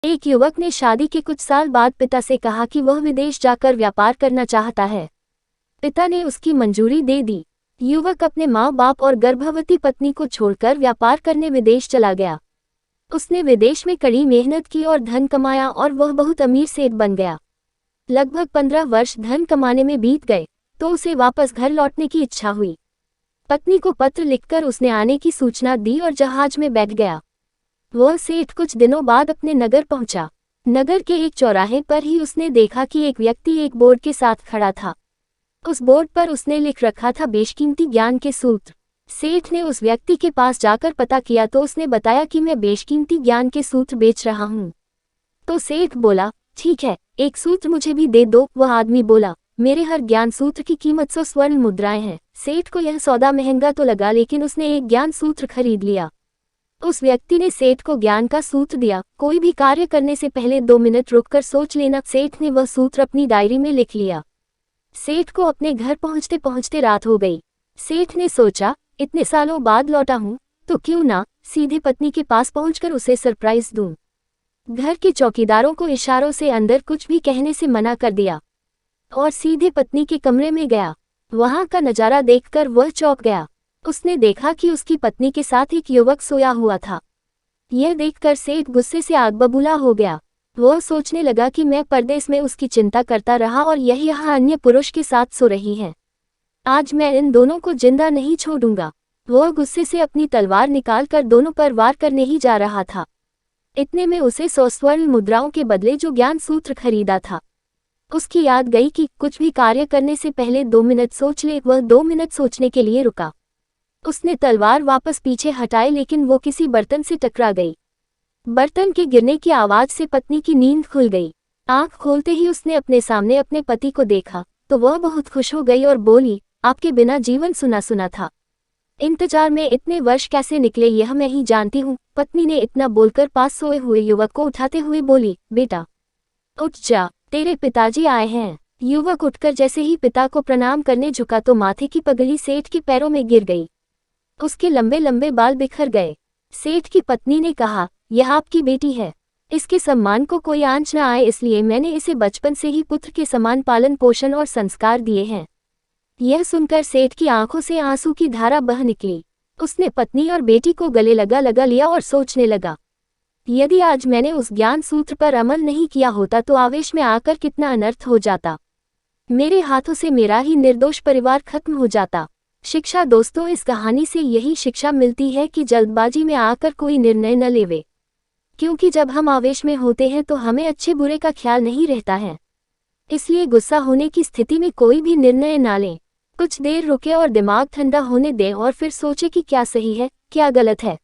एक युवक ने शादी के कुछ साल बाद पिता से कहा कि वह विदेश जाकर व्यापार करना चाहता है। पिता ने उसकी मंजूरी दे दी। युवक अपने माँ बाप और गर्भवती पत्नी को छोड़कर व्यापार करने विदेश चला गया। उसने विदेश में कड़ी मेहनत की और धन कमाया और वह बहुत अमीर सेठ बन गया। लगभग 15 वर्ष धन कमाने में बीत गए तो उसे वापस घर लौटने की इच्छा हुई। पत्नी को पत्र लिखकर उसने आने की सूचना दी और जहाज में बैठ गया। वह सेठ कुछ दिनों बाद अपने नगर पहुंचा। नगर के एक चौराहे पर ही उसने देखा कि एक व्यक्ति एक बोर्ड के साथ खड़ा था। उस बोर्ड पर उसने लिख रखा था बेशकीमती ज्ञान के सूत्र। सेठ ने उस व्यक्ति के पास जाकर पता किया तो उसने बताया कि मैं बेशकीमती ज्ञान के सूत्र बेच रहा हूँ। तो सेठ बोला, ठीक है, एक सूत्र मुझे भी दे दो। वह आदमी बोला, मेरे हर ज्ञान सूत्र की कीमत 100 स्वर्ण मुद्राएं हैं। सेठ को यह सौदा महंगा तो लगा लेकिन उसने एक ज्ञान सूत्र खरीद लिया। उस व्यक्ति ने सेठ को ज्ञान का सूत्र दिया, कोई भी कार्य करने से पहले 2 मिनट रुककर सोच लेना। सेठ ने वह सूत्र अपनी डायरी में लिख लिया। सेठ को अपने घर पहुंचते पहुंचते रात हो गई। सेठ ने सोचा, इतने सालों बाद लौटा हूं तो क्यों ना सीधे पत्नी के पास पहुंचकर उसे सरप्राइज दूं। घर के चौकीदारों को इशारों से अंदर कुछ भी कहने से मना कर दिया और सीधे पत्नी के कमरे में गया। वहां का नजारा देखकर वह चौंक गया। उसने देखा कि उसकी पत्नी के साथ एक युवक सोया हुआ था। यह देखकर सेठ गुस्से से आग बबूला हो गया। वह सोचने लगा कि मैं परदेश में उसकी चिंता करता रहा और यह यहाँ अन्य पुरुष के साथ सो रही है। आज मैं इन दोनों को जिंदा नहीं छोड़ूंगा। वह गुस्से से अपनी तलवार निकालकर दोनों पर वार करने ही जा रहा था। इतने में उसे 100 स्वर्ण मुद्राओं के बदले जो ज्ञान सूत्र खरीदा था उसकी याद गई कि कुछ भी कार्य करने से पहले 2 मिनट सोच ले। वह 2 मिनट सोचने के लिए रुका। उसने तलवार वापस पीछे हटाई लेकिन वो किसी बर्तन से टकरा गई। बर्तन के गिरने की आवाज से पत्नी की नींद खुल गई। आंख खोलते ही उसने अपने सामने अपने पति को देखा तो वह बहुत खुश हो गई और बोली, आपके बिना जीवन सुना सुना था। इंतजार में इतने वर्ष कैसे निकले यह मैं ही जानती हूँ। पत्नी ने इतना बोलकर पास सोए हुए युवक को उठाते हुए बोली, बेटा उठ जा, तेरे पिताजी आए हैं। युवक उठकर जैसे ही पिता को प्रणाम करने झुका तो माथे की पगड़ी सेठ के पैरों में गिर गई। उसके लंबे लंबे बाल बिखर गए। सेठ की पत्नी ने कहा, यह आपकी बेटी है, इसके सम्मान को कोई आंच न आए इसलिए मैंने इसे बचपन से ही पुत्र के समान पालन पोषण और संस्कार दिए हैं। यह सुनकर सेठ की आंखों से आंसू की धारा बह निकली। उसने पत्नी और बेटी को गले लगा लिया और सोचने लगा, यदि आज मैंने उस ज्ञान सूत्र पर अमल नहीं किया होता तो आवेश में आकर कितना अनर्थ हो जाता। मेरे हाथों से मेरा ही निर्दोष परिवार खत्म हो जाता। शिक्षा दोस्तों, इस कहानी से यही शिक्षा मिलती है कि जल्दबाजी में आकर कोई निर्णय न लेवे, क्योंकि जब हम आवेश में होते हैं तो हमें अच्छे बुरे का ख्याल नहीं रहता है। इसलिए गुस्सा होने की स्थिति में कोई भी निर्णय ना लें। कुछ देर रुके और दिमाग ठंडा होने दें और फिर सोचें कि क्या सही है क्या गलत है।